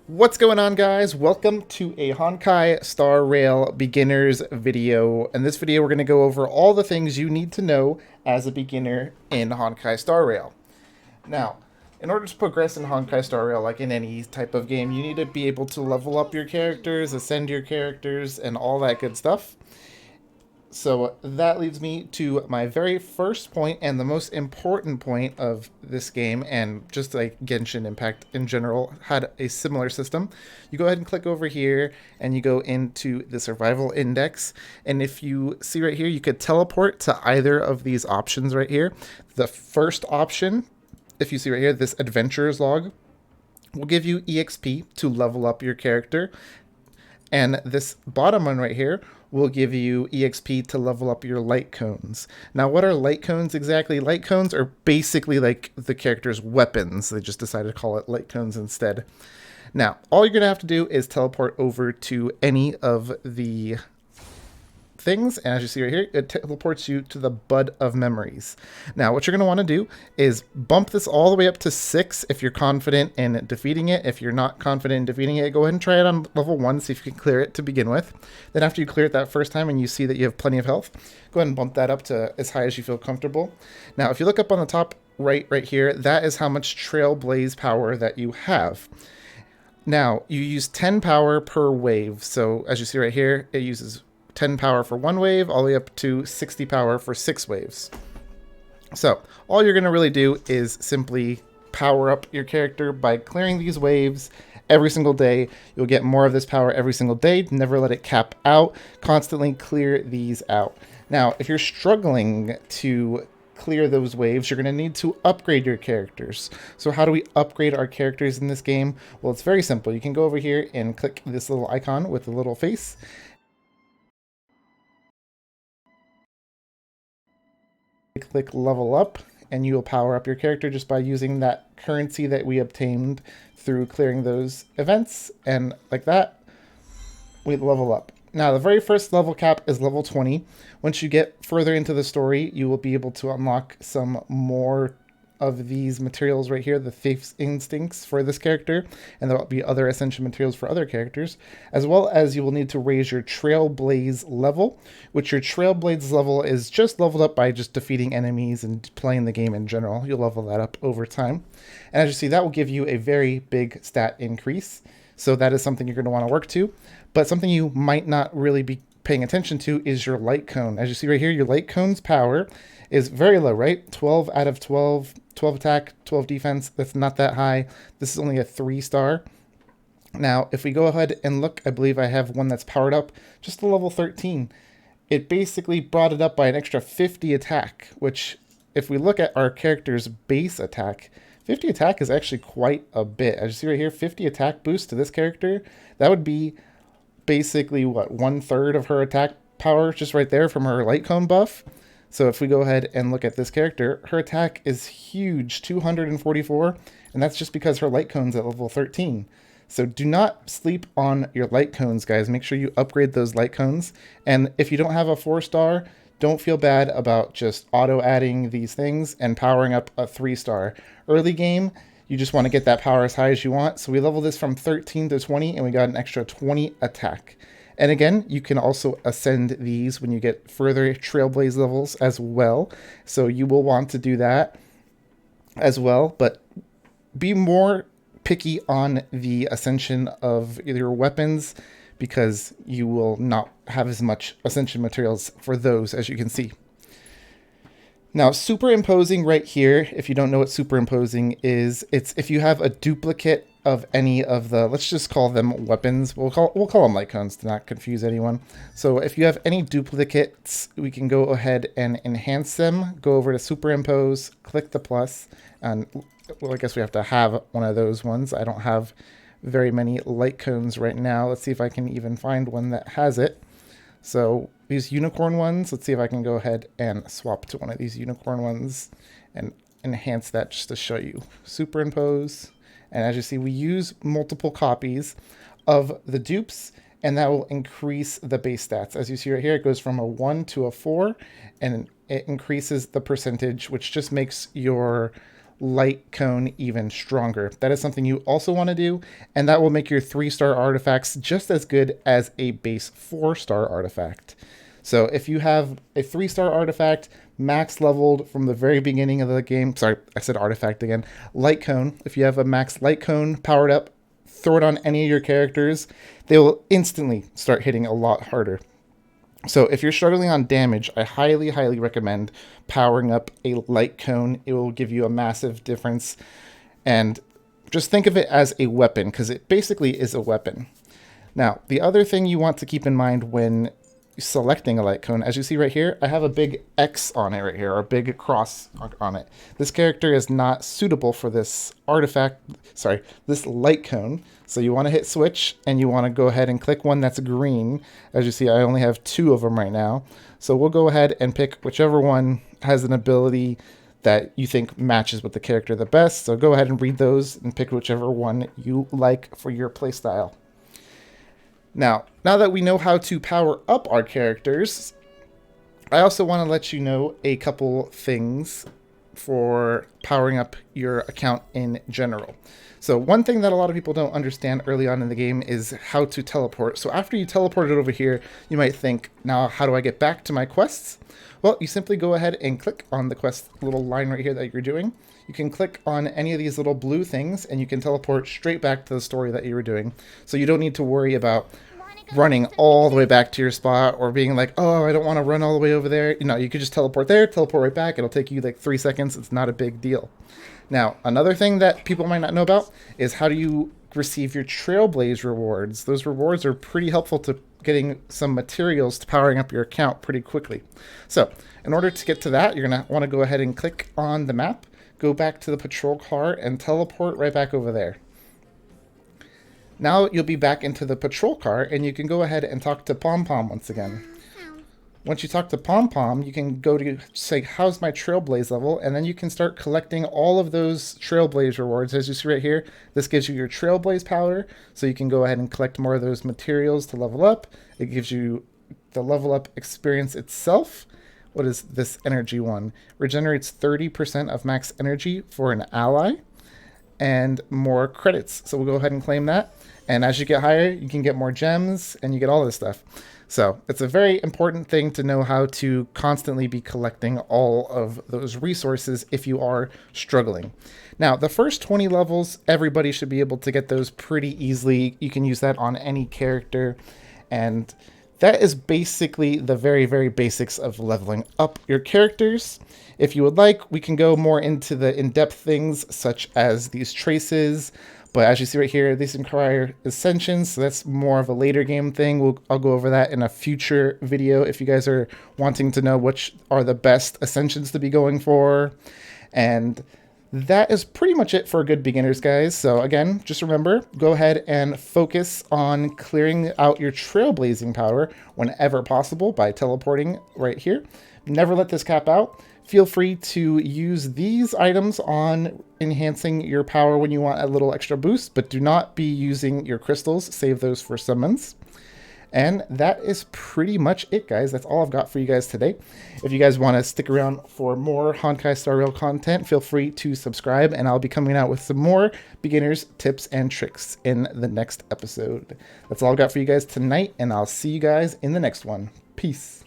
What's going on, guys? Welcome to a Honkai Star Rail beginners video. In this video, we're going to go over all the things you need to know as a beginner in Honkai Star Rail. Now, in order to progress in Honkai Star Rail, like in any type of game, you need to be able to level up your characters, ascend your characters, and all that good stuff. So that leads me to my very first point and the most important point of this game, and just like Genshin Impact in general had a similar system. You go ahead and click over here and you go into the survival index, and if you see right here, you could teleport to either of these options right here. The first option, if you see right here, this adventurer's log, will give you EXP to level up your character. And this bottom one right here will give you EXP to level up your light cones. Now, what are light cones exactly? Light cones are basically like the character's weapons. They just decided to call it light cones instead. Now, all you're going to have to do is teleport over to any of the things, and as you see right here, it teleports you to the Bud of Memories. Now, what you're going to want to do is bump this all the way up to 6 if you're confident in defeating it. If you're not confident in defeating it, go ahead and try it on level 1, see if you can clear it to begin with. Then after you clear it that first time and you see that you have plenty of health, go ahead and bump that up to as high as you feel comfortable. Now, if you look up on the top right here, that is how much Trailblaze power that you have. Now, you use 10 power per wave. So as you see right here, it uses 10 power for one wave, all the way up to 60 power for 6 waves. So all you're going to really do is simply power up your character by clearing these waves every single day. You'll get more of this power every single day. Never let it cap out. Constantly clear these out. Now, if you're struggling to clear those waves, you're going to need to upgrade your characters. So how do we upgrade our characters in this game? Well, it's very simple. You can go over here and click this little icon with the little face. Click level up, and you will power up your character just by using that currency that we obtained through clearing those events, and like that we level up. Now, the very first level cap is level 20. Once you get further into the story, you will be able to unlock some more of these materials right here, the thief's instincts for this character, and there will be other ascension materials for other characters, as well as you will need to raise your Trailblaze level, which your Trailblaze level is just leveled up by just defeating enemies and playing the game in general. You'll level that up over time. And as you see, that will give you a very big stat increase. So that is something you're going to want to work to. But something you might not really be paying attention to is your light cone. As you see right here, your light cone's power is very low, right? 12 out of 12, 12 attack, 12 defense. That's not that high. This is only a 3-star. Now, if we go ahead and look, I believe I have one that's powered up just to level 13. It basically brought it up by an extra 50 attack, which if we look at our character's base attack, 50 attack is actually quite a bit. As you see right here, 50 attack boost to this character, that would be basically, what, 1/3 of her attack power just right there from her light cone buff. So if we go ahead and look at this character, her attack is huge, 244, and that's just because her light cone's at level 13. So do not sleep on your light cones, guys. Make sure you upgrade those light cones. And if you don't have a 4-star, don't feel bad about just auto-adding these things and powering up a 3-star. Early game, you just want to get that power as high as you want. So we leveled this from 13 to 20, and we got an extra 20 attack. And again, you can also ascend these when you get further Trailblaze levels as well. So you will want to do that as well. But be more picky on the ascension of your weapons, because you will not have as much ascension materials for those, as you can see. Now, superimposing right here, if you don't know what superimposing is, it's if you have a duplicate of any of the, let's just call them weapons. We'll call them light cones to not confuse anyone. So if you have any duplicates, we can go ahead and enhance them. Go over to superimpose, click the plus, and well, I guess we have to have one of those ones. I don't have very many light cones right now. Let's see if I can even find one that has it. So these unicorn ones, let's see if I can go ahead and swap to one of these unicorn ones and enhance that just to show you. Superimpose. And as you see, we use multiple copies of the dupes, and that will increase the base stats. As you see right here, it goes from a 1 to a 4, and it increases the percentage, which just makes your light cone even stronger. That is something you also want to do, and that will make your 3-star artifacts just as good as a base 4-star artifact. So if you have a 3-star artifact max leveled from the very beginning of the game, sorry, I said artifact again, light cone, if you have a max light cone powered up, throw it on any of your characters, they will instantly start hitting a lot harder. So if you're struggling on damage, I highly, highly recommend powering up a light cone. It will give you a massive difference. And just think of it as a weapon, because it basically is a weapon. Now, the other thing you want to keep in mind when selecting a light cone, as you see right here, I have a big X on it right here, or a big cross on it. This character is not suitable for this artifact, sorry, this light cone. So you want to hit switch, and you want to go ahead and click one that's green. As you see, I only have 2 of them right now. So we'll go ahead and pick whichever one has an ability that you think matches with the character the best. So go ahead and read those and pick whichever one you like for your playstyle. Now that we know how to power up our characters, I also want to let you know a couple things for powering up your account in general. So one thing that a lot of people don't understand early on in the game is how to teleport. So after you teleport it over here, you might think, now how do I get back to my quests? Well, you simply go ahead and click on the quest little line right here that you're doing. You can click on any of these little blue things and you can teleport straight back to the story that you were doing. So you don't need to worry about running all the way back to your spot or being like, oh, I don't want to run all the way over there. You know, you could just teleport there, teleport right back. It'll take you like 3 seconds. It's not a big deal. Now, another thing that people might not know about is how do you receive your Trailblaze rewards. Those rewards are pretty helpful to getting some materials to powering up your account pretty quickly. So in order to get to that, you're going to want to go ahead and click on the map, go back to the patrol car, and teleport right back over there. Now you'll be back into the patrol car, and you can go ahead and talk to Pom Pom once again. Once you talk to Pom Pom, you can go to say, how's my Trailblaze level? And then you can start collecting all of those Trailblaze rewards. As you see right here, this gives you your Trailblaze powder, so you can go ahead and collect more of those materials to level up. It gives you the level up experience itself. What is this energy one? Regenerates 30% of max energy for an ally and more credits. So we'll go ahead and claim that. And as you get higher, you can get more gems and you get all this stuff. So it's a very important thing to know how to constantly be collecting all of those resources if you are struggling. Now, the first 20 levels, everybody should be able to get those pretty easily. You can use that on any character. And that is basically the very, very basics of leveling up your characters. If you would like, we can go more into the in-depth things such as these traces. But as you see right here, these require ascensions, so that's more of a later game thing. I'll go over that in a future video if you guys are wanting to know which are the best ascensions to be going for. And that is pretty much it for good beginners, guys. So again, just remember, go ahead and focus on clearing out your trailblazing power whenever possible by teleporting right here. Never let this cap out. Feel free to use these items on enhancing your power when you want a little extra boost, but do not be using your crystals. Save those for summons. And that is pretty much it, guys. That's all I've got for you guys today. If you guys want to stick around for more Honkai Star Rail content, feel free to subscribe, and I'll be coming out with some more beginners, tips, and tricks in the next episode. That's all I've got for you guys tonight, and I'll see you guys in the next one. Peace.